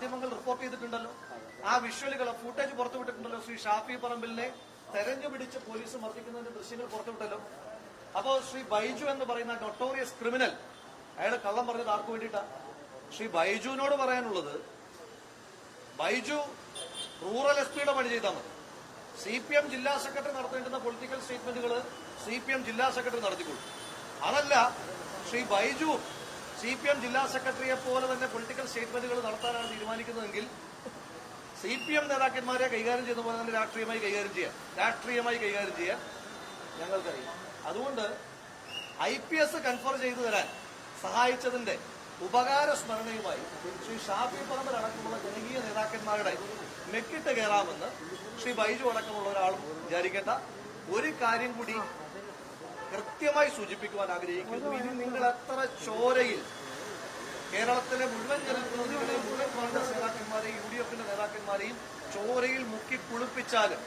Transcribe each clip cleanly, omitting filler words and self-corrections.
മാധ്യമങ്ങൾ റിപ്പോർട്ട് ചെയ്തിട്ടുണ്ടല്ലോ. ആ വിഷ്വലുകൾ ഫൂട്ടേജ് പുറത്തുവിട്ടിട്ടുണ്ടല്ലോ. ശ്രീ ഷാഫി പറമ്പിലിനെ തെരഞ്ഞു പിടിച്ച് പോലീസ് മർദ്ദിക്കുന്നതിന്റെ ദൃശ്യങ്ങൾ പുറത്തുവിട്ടല്ലോ. അപ്പോ ശ്രീ ബൈജു എന്ന് പറയുന്ന നൊട്ടോറിയസ് ക്രിമിനൽ അയാൾ കള്ളം പറഞ്ഞത് ആർക്കു വേണ്ടിയിട്ടാ? ശ്രീ ബൈജുവിനോട് പറയാനുള്ളത്, ബൈജു റൂറൽ എസ് പിയുടെ പണി ചെയ്താൽ മതി. CPM ജില്ലാ സെക്രട്ടറി നടത്തേണ്ടുന്ന പൊളിറ്റിക്കൽ സ്റ്റേറ്റ്മെന്റുകൾ CPM ജില്ലാ സെക്രട്ടറി നടത്തിക്കൊള്ളു. അതല്ല, ശ്രീ ബൈജു CPM ജില്ലാ സെക്രട്ടറിയെ പോലെ തന്നെ പൊളിറ്റിക്കൽ സ്റ്റേറ്റ്മെന്റുകൾ നടത്താനാണ് തീരുമാനിക്കുന്നതെങ്കിൽ CPM നേതാക്കന്മാരെ കൈകാര്യം ചെയ്യുന്ന പോലെ തന്നെ രാഷ്ട്രീയമായി കൈകാര്യം ചെയ്യാൻ ഞങ്ങൾക്കറിയാം. അതുകൊണ്ട് IPS കൺഫർ ചെയ്തു തരാൻ സഹായിച്ചതിന്റെ ഉപകാര സ്മരണയുമായി ശ്രീ ഷാഫി പറമ്പിൽ അടക്കമുള്ള ജനകീയ നേതാക്കന്മാരുടെ മെക്കിട്ട് കയറാമെന്ന് ശ്രീ ബൈജു അടക്കമുള്ള ഒരാളും വിചാരിക്കേണ്ട. ഒരു കാര്യം കൂടി കൃത്യമായി സൂചിപ്പിക്കുവാൻ ആഗ്രഹിക്കുന്നു. ഇനി നിങ്ങൾ എത്ര ചോരയിൽ കേരളത്തിലെ മുഴുവൻ ജനപ്രതിനിധികളെയും മുഴുവൻ കോൺഗ്രസ് നേതാക്കന്മാരെയും UDFന്റെ നേതാക്കന്മാരെയും ചോരയിൽ മുക്കി കുളിപ്പിച്ചാലും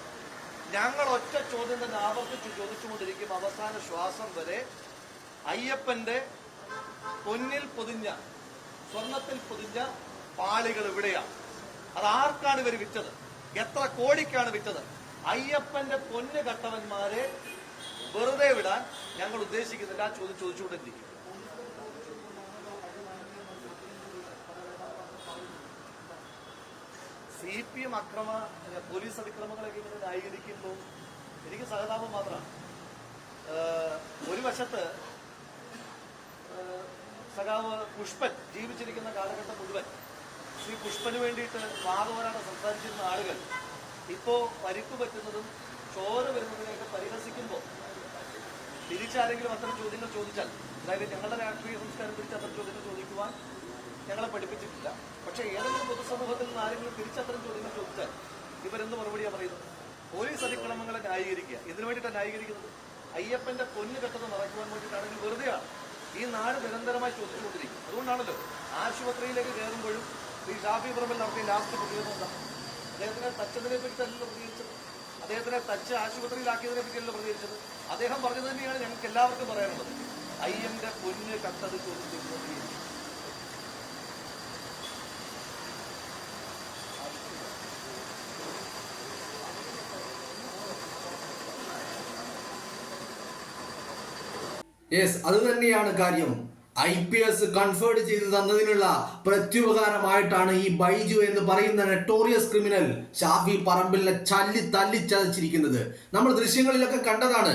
ഞങ്ങൾ ഒറ്റ ചോദ്യം തന്നെ ആവർത്തിച്ച് ചോദിച്ചുകൊണ്ടിരിക്കും അവസാന ശ്വാസം വരെ. അയ്യപ്പന്റെ പൊന്നിൽ പൊതിഞ്ഞ, സ്വർണത്തിൽ പൊതിഞ്ഞ പാളികൾ എവിടെയാണ്? അത് ആർക്കാണ് ഇവർ വിറ്റത്? എത്ര കോടിക്കാണ് വിറ്റത്? അയ്യപ്പന്റെ പൊന്ന് കട്ടവന്മാരെ വെറുതെ വിടാൻ ഞങ്ങൾ ഉദ്ദേശിക്കുന്നില്ല. ആ ചോദ്യം ചോദിച്ചുകൊണ്ടിരിക്കും. CPM പോലീസ് അതിക്രമങ്ങളൊക്കെ ഇങ്ങനെ ന്യായീകരിക്കുമ്പോൾ എനിക്ക് സഹതാപം മാത്രമാണ്. ഒരു വശത്ത് സഖാവ് പുഷ്പൻ ജീവിച്ചിരിക്കുന്ന കാലഘട്ടം മുഴുവൻ ശ്രീ പുഷ്പന് വേണ്ടിയിട്ട് വാദവരാണ് സംസാരിച്ചിരുന്ന ആളുകൾ ഇപ്പോ പരിക്കു പറ്റുന്നതും ചോര വരുന്നതിനെയൊക്കെ പരിഹസിക്കുമ്പോൾ തിരിച്ചാരെങ്കിലും അത്തരം ചോദ്യങ്ങൾ ചോദിച്ചാൽ, അതായത് ഞങ്ങളുടെ രാഷ്ട്രീയ സംസ്കാരം തിരിച്ച് അത്തരം ചോദ്യങ്ങൾ ചോദിക്കുവാൻ ഞങ്ങളെ പഠിപ്പിച്ചിട്ടില്ല. പക്ഷെ ഏതെങ്കിലും പൊതുസമൂഹത്തിൽ നിന്ന് ആരെങ്കിലും തിരിച്ചത്തരം ചോദ്യങ്ങൾ ചോദിച്ചാൽ ഇവരെന്ത് മറുപടിയാണ് പറയുന്നത്? പോലീസ് അതിക്രമങ്ങളെ ന്യായീകരിക്കുക. എന്തിനു വേണ്ടിയിട്ടാണ് ന്യായീകരിക്കുന്നത്? അയ്യപ്പന്റെ പൊന്നു കെട്ടത് നടക്കുവാൻ വേണ്ടിയിട്ടാണെങ്കിൽ വെറുതെയാണ്. ഈ നാട് നിരന്തരമായി ചോദിച്ചുകൊണ്ടിരിക്കും. അതുകൊണ്ടാണല്ലോ ആശുപത്രിയിലേക്ക് കയറുമ്പോഴും ശ്രീ ഷാഫി പറമ്പിൽ നടത്തിയ ലാസ്റ്റ് പ്രതികരണം എന്താ? അദ്ദേഹത്തിനെ തച്ചതിനെ പറ്റിയല്ലോ പ്രതികരിച്ചത്. അദ്ദേഹത്തിനെ തച്ച് ആശുപത്രിയിലാക്കിയതിനെ പറ്റിയല്ലോ പ്രതികരിച്ചത്. അദ്ദേഹം പറഞ്ഞത് തന്നെയാണ് ഞങ്ങൾക്ക് എല്ലാവർക്കും പറയാനുള്ളത്. അയ്യന്റെ പൊന്ന് കട്ടത് ചോദിച്ചിരിക്കുന്നത്. യെസ്, അത് തന്നെയാണ് കാര്യം. IPS കൺഫേർഡ് ചെയ്ത് തന്നതിനുള്ള പ്രത്യുപകാരമായിട്ടാണ് ഈ ബൈജു എന്ന് പറയുന്ന നെട്ടോറിയസ് ക്രിമിനൽ ഷാഫി പറമ്പിലിനെ തല്ലിച്ചതച്ചിരിക്കുന്നത്. നമ്മൾ ദൃശ്യങ്ങളിലൊക്കെ കണ്ടതാണ്.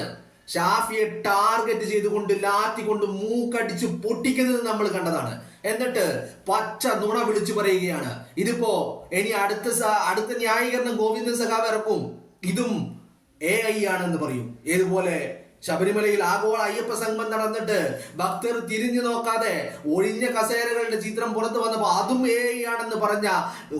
ഷാഫിയെ ടാർഗറ്റ് ചെയ്തുകൊണ്ട് ലാത്തിക്കൊണ്ട് മൂക്കടിച്ച് പൊട്ടിക്കുന്നത് നമ്മൾ കണ്ടതാണ്. എന്നിട്ട് പച്ച നുണ വിളിച്ചു പറയുകയാണ്. ഇതിപ്പോ ഇനി അടുത്ത ന്യായീകരണം ഗോവിന്ദൻ സഖാവ് ഇറക്കും. ഇതും AI ആണെന്ന് പറയും. ഏതുപോലെ ശബരിമലയിൽ ആഗോള അയ്യപ്പ സംഗമം നടന്നിട്ട് ഭക്തർ തിരിഞ്ഞു നോക്കാതെ ഒഴിഞ്ഞ കസേരകളുടെ ചിത്രം പുറത്തു വന്നപ്പോൾ അതും AI ആണെന്ന് പറഞ്ഞ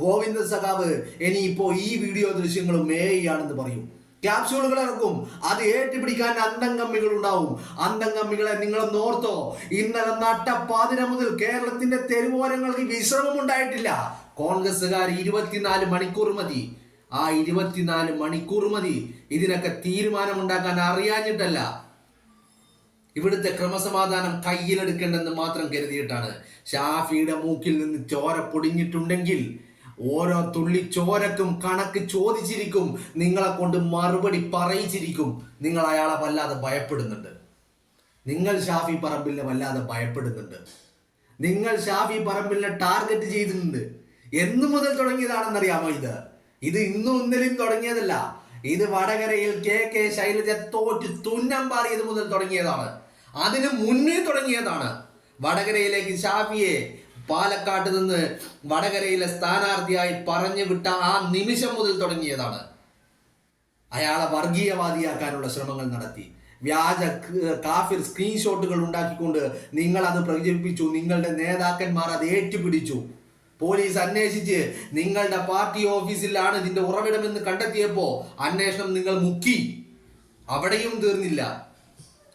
ഗോവിന്ദ സഖാവ് ഇനിയിപ്പോ ഈ വീഡിയോ ദൃശ്യങ്ങളും AI ആണെന്ന് പറയും. ക്യാപ്സ്യൂളുകൾ ഇറക്കും. അത് ഏറ്റുപിടിക്കാൻ അന്തംകമ്മികൾ ഉണ്ടാവും. അന്തംകമ്മികളെ നിങ്ങളൊന്ന് ഓർത്തോ, ഇന്നലെ നട്ടപ്പാതിര മുതൽ കേരളത്തിന്റെ തെരുവോരങ്ങൾക്ക് വിശ്രമം ഉണ്ടായിട്ടില്ല. കോൺഗ്രസ്സുകാർ 24 മണിക്കൂർ മതി. ആ 24 മണിക്കൂർ മതി ഇതിനൊക്കെ തീരുമാനമുണ്ടാക്കാൻ. അറിയാഞ്ഞിട്ടല്ല, ഇവിടുത്തെ ക്രമസമാധാനം കയ്യിലെടുക്കേണ്ടെന്ന് മാത്രം കരുതിയിട്ടാണ്. ഷാഫിയുടെ മൂക്കിൽ നിന്ന് ചോര പൊടിഞ്ഞിട്ടുണ്ടെങ്കിൽ ഓരോ തുള്ളി ചോരക്കും കണക്ക് ചോദിച്ചിരിക്കും. നിങ്ങളെ കൊണ്ട് മറുപടി പറയിച്ചിരിക്കും. നിങ്ങൾ അയാളെ വല്ലാതെ ഭയപ്പെടുന്നുണ്ട്. നിങ്ങൾ ഷാഫി പറമ്പിലിനെ വല്ലാതെ ഭയപ്പെടുന്നുണ്ട്. നിങ്ങൾ ഷാഫി പറമ്പിലിനെ ടാർഗറ്റ് ചെയ്തിട്ടുണ്ട്. എന്നു മുതൽ തുടങ്ങിയതാണെന്നറിയാമോ? ഇത് ഇന്നും ഇന്നലെയും തുടങ്ങിയതല്ല. ഇത് വടകരയിൽ KK ശൈലജ തോറ്റ് തുന്നം പാറിയത് മുതൽ തുടങ്ങിയതാണ്. അതിന് മുന്നേ തുടങ്ങിയതാണ്. വടകരയിലേക്ക് ഷാഫിയെ പാലക്കാട്ട് നിന്ന് വടകരയിലെ സ്ഥാനാർത്ഥിയായി പറഞ്ഞു വിട്ട ആ നിമിഷം മുതൽ തുടങ്ങിയതാണ്. അയാളെ വർഗീയവാദിയാക്കാനുള്ള ശ്രമങ്ങൾ നടത്തി. വ്യാജ കാഫിർ സ്ക്രീൻഷോട്ടുകൾ ഉണ്ടാക്കിക്കൊണ്ട് നിങ്ങൾ അത് പ്രചരിപ്പിച്ചു. നിങ്ങളുടെ നേതാക്കന്മാർ അത് ഏറ്റുപിടിച്ചു. പോലീസ് അന്വേഷിച്ച് നിങ്ങളുടെ പാർട്ടി ഓഫീസിലാണ് ഇതിന്റെ ഉറവിടമെന്ന് കണ്ടെത്തിയപ്പോ അന്വേഷണം നിങ്ങൾ മുക്കി. അവിടെയും തീർന്നില്ല.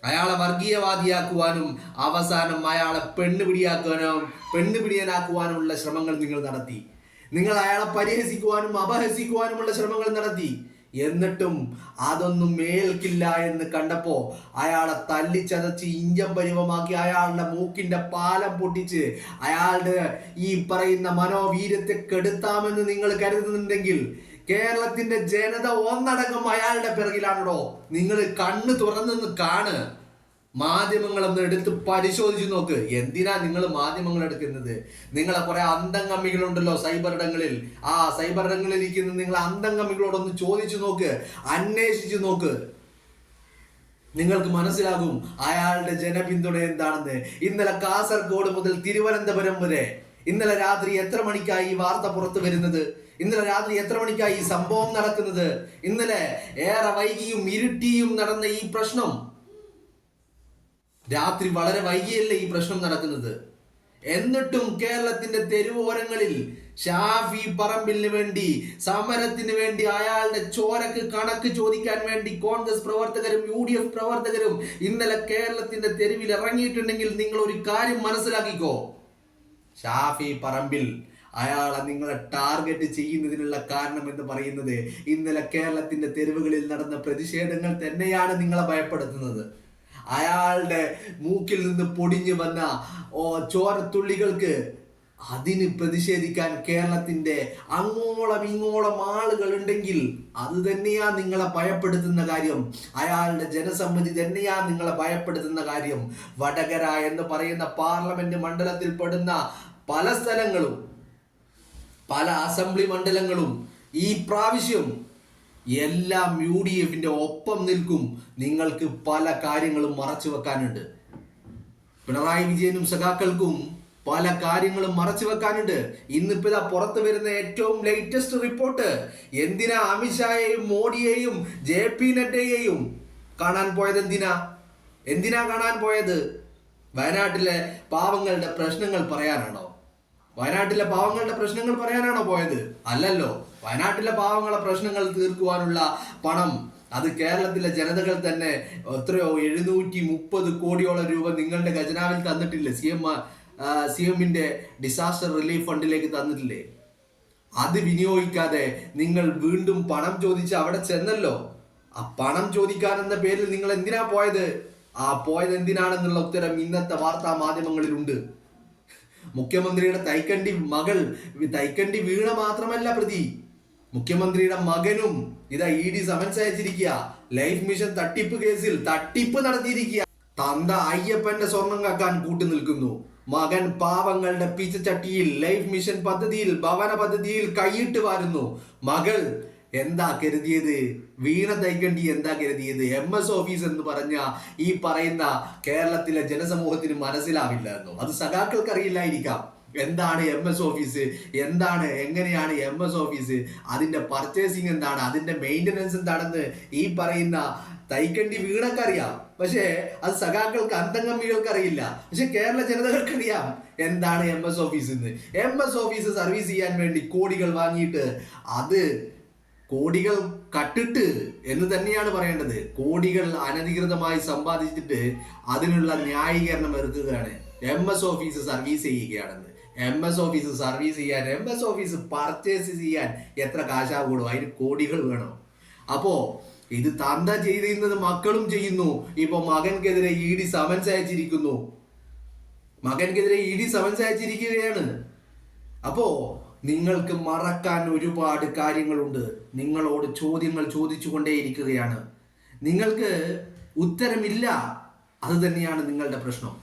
അയാളെ വർഗീയവാദിയാക്കുവാനും അവസാനം അയാളെ പെണ്ണുപിടിയനാക്കുവാനുമുള്ള ശ്രമങ്ങൾ നിങ്ങൾ നടത്തി. നിങ്ങൾ അയാളെ പരിഹസിക്കുവാനും അപഹസിക്കുവാനുമുള്ള ശ്രമങ്ങൾ നടത്തി. എന്നിട്ടും അതൊന്നും മേൽക്കില്ല എന്ന് കണ്ടപ്പോ അയാളെ തല്ലിച്ചതച്ച് ഇഞ്ചം പരുവമാക്കി അയാളുടെ മൂക്കിന്റെ പാലം പൊട്ടിച്ച് അയാളുടെ ഈ പറയുന്ന മനോവീര്യത്തെ കെടുത്താമെന്ന് നിങ്ങൾ കരുതുന്നുണ്ടെങ്കിൽ കേരളത്തിന്റെ ജനത ഒന്നടങ്കം അയാളുടെ പിറകിലാണോ? നിങ്ങൾ കണ്ണ് തുറന്നൊന്ന് കാണ്. മാധ്യമങ്ങളൊന്ന് എടുത്ത് പരിശോധിച്ച് നോക്ക്. എന്തിനാ നിങ്ങൾ മാധ്യമങ്ങൾ എടുക്കുന്നത്? നിങ്ങളെ കുറെ അന്തംഗമ്മികളുണ്ടല്ലോ സൈബർ ഇടങ്ങളിൽ. ആ സൈബർ ഇടങ്ങളിൽ ഇരിക്കുന്ന നിങ്ങൾ അന്തംഗമ്മികളോടൊന്ന് ചോദിച്ചു നോക്ക്, അന്വേഷിച്ചു നോക്ക്. നിങ്ങൾക്ക് മനസ്സിലാകും അയാളുടെ ജനപിന്തുണ എന്താണെന്ന്. ഇന്നലെ കാസർഗോഡ് മുതൽ തിരുവനന്തപുരം വരെ ഇന്നലെ രാത്രി എത്ര മണിക്കായി ഈ വാർത്ത പുറത്തു വരുന്നത്? ഇന്നലെ രാത്രി എത്ര മണിക്കായി ഈ സംഭവം നടക്കുന്നത്? ഇന്നലെ ഏറെ വൈകിയും ഇരുട്ടിയും നടന്ന ഈ പ്രശ്നം രാത്രി വളരെ വൈകിയല്ലേ ഈ പ്രശ്നം നടക്കുന്നത്? എന്നിട്ടും കേരളത്തിന്റെ തെരുവോരങ്ങളിൽ ഷാഫി പറമ്പിലിന് വേണ്ടി, സമരത്തിന് വേണ്ടി, അയാളുടെ ചോരക്ക് കണക്ക് ചോദിക്കാൻ വേണ്ടി കോൺഗ്രസ് പ്രവർത്തകരും UDF പ്രവർത്തകരും ഇന്നലെ കേരളത്തിന്റെ തെരുവിൽ ഇറങ്ങിയിട്ടുണ്ടെങ്കിൽ നിങ്ങൾ ഒരു കാര്യം മനസ്സിലാക്കിക്കോ. ഷാഫി പറമ്പിൽ അയാളെ നിങ്ങളെ ടാർഗറ്റ് ചെയ്യുന്നതിനുള്ള കാരണം എന്ന് പറയുന്നത് ഇന്നലെ കേരളത്തിന്റെ തെരുവുകളിൽ നടന്ന പ്രതിഷേധങ്ങൾ തന്നെയാണ് നിങ്ങളെ ഭയപ്പെടുത്തുന്നത്. അയാളുടെ മൂക്കിൽ നിന്ന് പൊടിഞ്ഞു വന്ന ചോരത്തുള്ളികൾക്ക് അതിന് പ്രതിഷേധിക്കാൻ കേരളത്തിന്റെ അങ്ങോളം ഇങ്ങോളം ആളുകൾ ഉണ്ടെങ്കിൽ അത് തന്നെയാ നിങ്ങളെ ഭയപ്പെടുത്തുന്ന കാര്യം. അയാളുടെ ജനസമ്മതി തന്നെയാ നിങ്ങളെ ഭയപ്പെടുത്തുന്ന കാര്യം. വടകര എന്ന് പറയുന്ന പാർലമെന്റ് മണ്ഡലത്തിൽ പെടുന്ന പല സ്ഥലങ്ങളും, പല അസംബ്ലി മണ്ഡലങ്ങളും ഈ പ്രാവശ്യം എല്ലാം UDFന്റെ ഒപ്പം നിൽക്കും. നിങ്ങൾക്ക് പല കാര്യങ്ങളും മറച്ചു വെക്കാനുണ്ട്. പിണറായി വിജയനും സഖാക്കൾക്കും പല കാര്യങ്ങളും മറച്ചു വെക്കാനുണ്ട്. ഇന്നിപ്പോ ഇതാ പുറത്തു വരുന്ന ഏറ്റവും ലേറ്റസ്റ്റ് റിപ്പോർട്ട്. എന്തിനാ അമിത്ഷായെയും മോഡിയെയും JP നഡ്ഡയെയും കാണാൻ പോയത്? എന്തിനാ കാണാൻ പോയത്? വയനാട്ടിലെ പാവങ്ങളുടെ പ്രശ്നങ്ങൾ പറയാനാണോ? വയനാട്ടിലെ പാവങ്ങളുടെ പ്രശ്നങ്ങൾ പറയാനാണോ പോയത്? അല്ലല്ലോ. വയനാട്ടിലെ പാവങ്ങളെ പ്രശ്നങ്ങൾ തീർക്കുവാനുള്ള പണം അത് കേരളത്തിലെ ജനതകൾ തന്നെ എത്രയോ 730 കോടിയോളം രൂപ നിങ്ങളുടെ ഖജനാവിൽ തന്നിട്ടില്ലേ? CMന്റെ ഡിസാസ്റ്റർ റിലീഫ് ഫണ്ടിലേക്ക് തന്നിട്ടില്ലേ? അത് വിനിയോഗിക്കാതെ നിങ്ങൾ വീണ്ടും പണം ചോദിച്ച് അവിടെ ചെന്നല്ലോ. ആ പണം ചോദിക്കാനെന്ന പേരിൽ നിങ്ങൾ എന്തിനാ പോയത്? ആ പോയത് എന്തിനാണെന്നുള്ള ഉത്തരം ഇന്നത്തെ വാർത്താ മാധ്യമങ്ങളിലുണ്ട്. മുഖ്യമന്ത്രിയുടെ തൈക്കണ്ടി വീണ മാത്രമല്ല പ്രതി, മുഖ്യമന്ത്രിയുടെ മകനും ഇതാ ED സമൻസ് അയച്ചിരിക്കുക. ലൈഫ് മിഷൻ തട്ടിപ്പ് കേസിൽ തട്ടിപ്പ് നടത്തിയിരിക്കുക. തന്ത അയ്യപ്പന്റെ സ്വർണം കാക്കാൻ കൂട്ടു നിൽക്കുന്നു. മകൻ പാവങ്ങളുടെ പിച്ചച്ചട്ടിയിൽ ലൈഫ് മിഷൻ പദ്ധതിയിൽ, ഭവന പദ്ധതിയിൽ കൈയിട്ട് വാരുന്നു. മകൾ എന്താ കരുതിയത്? വീണ തൈക്കണ്ടി എന്താ കരുതിയത്? MS ഓഫീസ് എന്ന് പറഞ്ഞ ഈ പറയുന്ന കേരളത്തിലെ ജനസമൂഹത്തിന് മനസ്സിലാവില്ലായിരുന്നു. അത് സഖാക്കൾക്ക് അറിയില്ലായിരിക്കാം. എന്താണ് MS ഓഫീസ്, എന്താണ്, എങ്ങനെയാണ് MS ഓഫീസ്, അതിന്റെ പർച്ചേസിങ് എന്താണ്, അതിന്റെ മെയിൻ്റനൻസ് എന്താണെന്ന് ഈ പറയുന്ന തൈക്കണ്ടി വീണക്കറിയാം. പക്ഷേ അത് സഖാക്കൾക്ക് അന്തംഗമ്മികൾക്ക് അറിയില്ല. പക്ഷെ കേരള ജനതകൾക്ക് അറിയാം എന്താണ് MS ഓഫീസ് എന്ന്. MS ഓഫീസ് സർവീസ് ചെയ്യാൻ വേണ്ടി കോടികൾ വാങ്ങിയിട്ട്, അത് കോടികൾ കട്ടിട്ട് എന്ന് തന്നെയാണ് പറയേണ്ടത്, കോടികൾ അനധികൃതമായി സമ്പാദിച്ചിട്ട് അതിനുള്ള ന്യായീകരണം ഇറക്കുകയാണ്. MS ഓഫീസ് സർവീസ് ചെയ്യുകയാണെന്ന്. MS ഓഫീസ് സർവീസ് ചെയ്യാൻ, MS ഓഫീസ് പർച്ചേസ് ചെയ്യാൻ എത്ര കാശാകൂടും? അതിന് കോടികൾ വേണം. അപ്പോ ഇത് തന്ത ചെയ്തിരുന്നത് മക്കളും ചെയ്യുന്നു. ഇപ്പൊ മകൻക്കെതിരെ ED സമൻസ് അയച്ചിരിക്കുന്നു. അയച്ചിരിക്കുകയാണ്. അപ്പോ നിങ്ങൾക്ക് മറക്കാൻ ഒരുപാട് കാര്യങ്ങളുണ്ട്. നിങ്ങളോട് ചോദ്യങ്ങൾ ചോദിച്ചുകൊണ്ടേയിരിക്കുകയാണ്. നിങ്ങൾക്ക് ഉത്തരമില്ല. അത് തന്നെയാണ് നിങ്ങളുടെ പ്രശ്നം.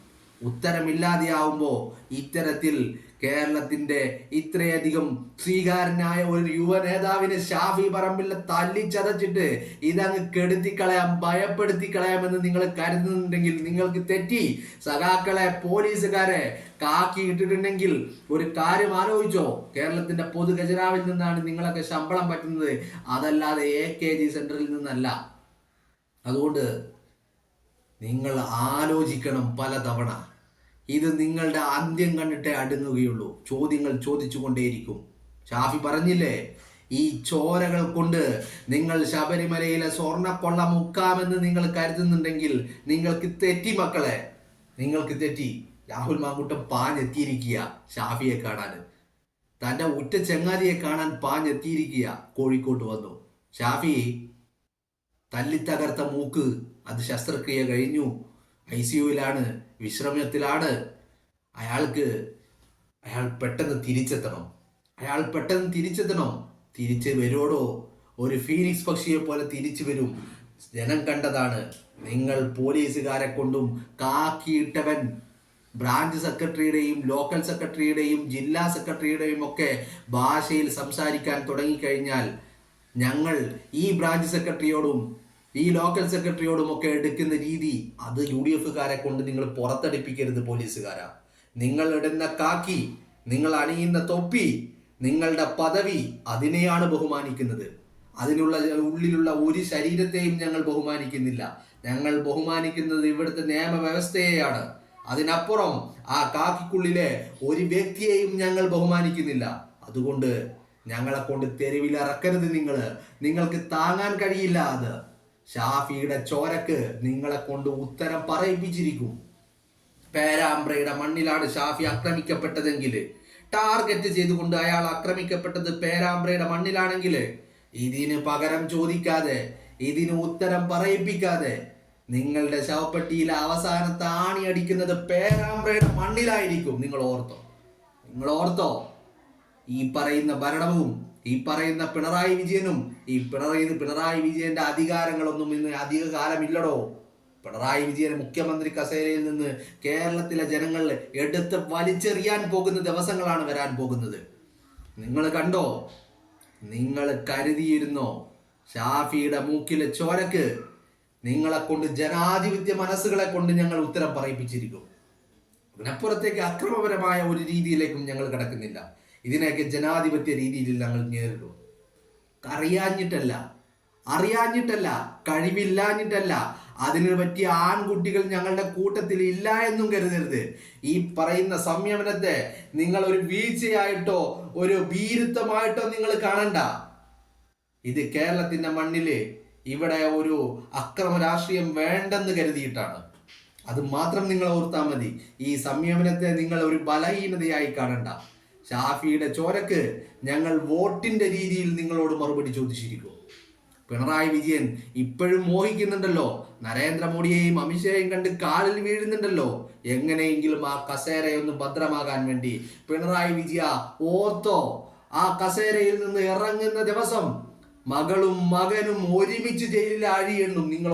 ഉത്തരമില്ലാതെയാവുമ്പോൾ ഇത്തരത്തിൽ കേരളത്തിന്റെ ഇത്രയധികം സ്വീകാര്യനായ ഒരു യുവ നേതാവിനെ ഷാഫി പറമ്പിലിനെ തല്ലിച്ചതച്ചിട്ട് ഇതങ്ങ് കെടുത്തിക്കളയാം, ഭയപ്പെടുത്തിക്കളയാമെന്ന് നിങ്ങൾ കരുതുന്നുണ്ടെങ്കിൽ നിങ്ങൾക്ക് തെറ്റി. സഖാക്കളെ, പോലീസുകാരെ കാക്കി ഇട്ടിട്ടുണ്ടെങ്കിൽ ഒരു കാര്യം ആലോചിച്ചോ. കേരളത്തിന്റെ പൊതു ഖജനാവിൽ നിന്നാണ് നിങ്ങളൊക്കെ ശമ്പളം പറ്റുന്നത്, അതല്ലാതെ AKG സെന്ററിൽ നിന്നല്ല. അതുകൊണ്ട് നിങ്ങൾ ആലോചിക്കണം പലതവണ. ഇത് നിങ്ങളുടെ അന്ത്യം കണ്ടിട്ടേ അടുങ്ങുകയുള്ളൂ. ചോദ്യങ്ങൾ ചോദിച്ചുകൊണ്ടേയിരിക്കും. ഷാഫി പറഞ്ഞില്ലേ, ഈ ചോരകൾ കൊണ്ട് നിങ്ങൾ ശബരിമലയിലെ സ്വർണ്ണക്കൊള്ള മുക്കാമെന്ന് നിങ്ങൾ കരുതുന്നുണ്ടെങ്കിൽ നിങ്ങൾക്ക് തെറ്റി മക്കളെ, നിങ്ങൾക്ക് തെറ്റി. രാഹുൽ മാങ്കൂട്ടം പാഞ്ഞെത്തിയിരിക്കുക ഷാഫിയെ കാണാൻ, തൻ്റെ ഉറ്റ ചങ്ങാതിയെ കാണാൻ പാഞ്ഞെത്തിയിരിക്കുക. കോഴിക്കോട്ട് വന്നു. ഷാഫി തല്ലിത്തകർത്ത മൂക്ക്, അത് ശസ്ത്രക്രിയ കഴിഞ്ഞു, ICUവിലാണ്, വിശ്രമത്തിലാണ്. അയാൾ പെട്ടെന്ന് തിരിച്ചെത്തണം. തിരിച്ച് വരുവോടോ, ഒരു ഫീനിക്സ് പക്ഷിയെ പോലെ തിരിച്ചു വരും. ജനം കണ്ടതാണ്. നിങ്ങൾ പോലീസുകാരെ കൊണ്ടും കാക്കിയിട്ടവൻ ബ്രാഞ്ച് സെക്രട്ടറിയുടെയും ലോക്കൽ സെക്രട്ടറിയുടെയും ജില്ലാ സെക്രട്ടറിയുടെയും ഒക്കെ ഭാഷയിൽ സംസാരിക്കാൻ തുടങ്ങിക്കഴിഞ്ഞാൽ ഞങ്ങൾ ഈ ബ്രാഞ്ച് സെക്രട്ടറിയോടും ഈ ലോക്കൽ സെക്രട്ടറിയോടും ഒക്കെ എടുക്കുന്ന രീതി, അത് UDFക്കാരെ കൊണ്ട് നിങ്ങൾ പുറത്തടിപ്പിക്കരുത് പോലീസുകാരാ. നിങ്ങൾ ഇടുന്ന കാക്കി, നിങ്ങൾ അണിയുന്ന തൊപ്പി, നിങ്ങളുടെ പദവി, അതിനെയാണ് ബഹുമാനിക്കുന്നത്. അതിനുള്ള ഉള്ളിലുള്ള ഒരു ശരീരത്തെയും ഞങ്ങൾ ബഹുമാനിക്കുന്നില്ല. ഞങ്ങൾ ബഹുമാനിക്കുന്നത് ഇവിടുത്തെ നിയമവ്യവസ്ഥയെയാണ്. അതിനപ്പുറം ആ കാക്കിക്കുള്ളിലെ ഒരു വ്യക്തിയെയും ഞങ്ങൾ ബഹുമാനിക്കുന്നില്ല. അതുകൊണ്ട് ഞങ്ങളെ കൊണ്ട് തെരുവിലിറക്കരുത്. നിങ്ങൾക്ക് താങ്ങാൻ കഴിയില്ല. അത് ഷാഫിയുടെ ചോരക്ക് നിങ്ങളെ കൊണ്ട് ഉത്തരം പറയിപ്പിച്ചിരിക്കും. പേരാമ്പ്രയുടെ മണ്ണിലാണ് ഷാഫി ആക്രമിക്കപ്പെട്ടതെങ്കിൽ, ടാർഗറ്റ് ചെയ്തുകൊണ്ട് അയാൾ ആക്രമിക്കപ്പെട്ടത് പേരാമ്പ്രയുടെ മണ്ണിലാണെങ്കിൽ, ഇതിന് പകരം ചോദിക്കാതെ, ഇതിന് ഉത്തരം പറയിപ്പിക്കാതെ നിങ്ങളുടെ ശവപ്പെട്ടിയിൽ അവസാനത്തെ ആണി അടിക്കുന്നത് പേരാമ്പ്രയുടെ മണ്ണിലായിരിക്കും. നിങ്ങൾ ഓർത്തോ. ഈ പറയുന്ന ഭരണവും ഈ പറയുന്ന പിണറായി വിജയനും പിണറായി വിജയന്റെ അധികാരങ്ങളൊന്നും ഇന്ന് അധിക കാലമില്ലടോ. പിണറായി വിജയൻ മുഖ്യമന്ത്രി കസേരയിൽ നിന്ന് കേരളത്തിലെ ജനങ്ങൾ എടുത്ത് വലിച്ചെറിയാൻ പോകുന്ന ദിവസങ്ങളാണ് വരാൻ പോകുന്നത്. നിങ്ങൾ കണ്ടോ? നിങ്ങൾ കരുതിയിരുന്നോ? ഷാഫിയുടെ മൂക്കിലെ ചോരക്ക് നിങ്ങളെ കൊണ്ട്, ജനാധിപത്യ മനസ്സുകളെ കൊണ്ട് ഞങ്ങൾ ഉത്തരം പറയിപ്പിച്ചിരിക്കും. അതിനപ്പുറത്തേക്ക് അക്രമപരമായ ഒരു രീതിയിലേക്കും ഞങ്ങൾ കിടക്കുന്നില്ല. ഇതിനെയൊക്കെ ജനാധിപത്യ രീതിയിൽ ഞങ്ങൾ നേരിടും. അറിയാഞ്ഞിട്ടല്ല, കഴിവില്ലാഞ്ഞിട്ടല്ല, അതിനു പറ്റിയ ആൺകുട്ടികൾ ഞങ്ങളുടെ കൂട്ടത്തിൽ ഇല്ല എന്നും കരുതരുത്. ഈ പറയുന്ന സംയമനത്തെ നിങ്ങൾ ഒരു വീഴ്ചയായിട്ടോ ഒരു ഭീരുത്വമായിട്ടോ നിങ്ങൾ കാണണ്ട. ഇത് കേരളത്തിന്റെ മണ്ണില് ഇവിടെ ഒരു അക്രമ രാഷ്ട്രീയം വേണ്ടെന്ന് കരുതിയിട്ടാണ്. അത് മാത്രം നിങ്ങൾ ഓർത്താൽ മതി. ഈ സംയമനത്തെ നിങ്ങൾ ഒരു ബലഹീനതയായി കാണണ്ട. ഷാഫിയുടെ ചോരക്ക് ഞങ്ങൾ വോട്ടിന്റെ രീതിയിൽ നിങ്ങളോട് മറുപടി ചോദിച്ചിരിക്കും. പിണറായി വിജയൻ ഇപ്പോഴും മോഹിക്കുന്നുണ്ടല്ലോ, നരേന്ദ്രമോദിയെയും അമിത്ഷായെയും കണ്ട് കാലിൽ വീഴുന്നുണ്ടല്ലോ, എങ്ങനെയെങ്കിലും ആ കസേരയൊന്ന് ഭദ്രമാകാൻ വേണ്ടി. പിണറായി വിജയ ഓർത്തോ, ആ കസേരയിൽ നിന്ന് ഇറങ്ങുന്ന ദിവസം മകളും മകനും ഒരുമിച്ച് ജയിലിൽ അഴിയെണ്ണും. നിങ്ങൾ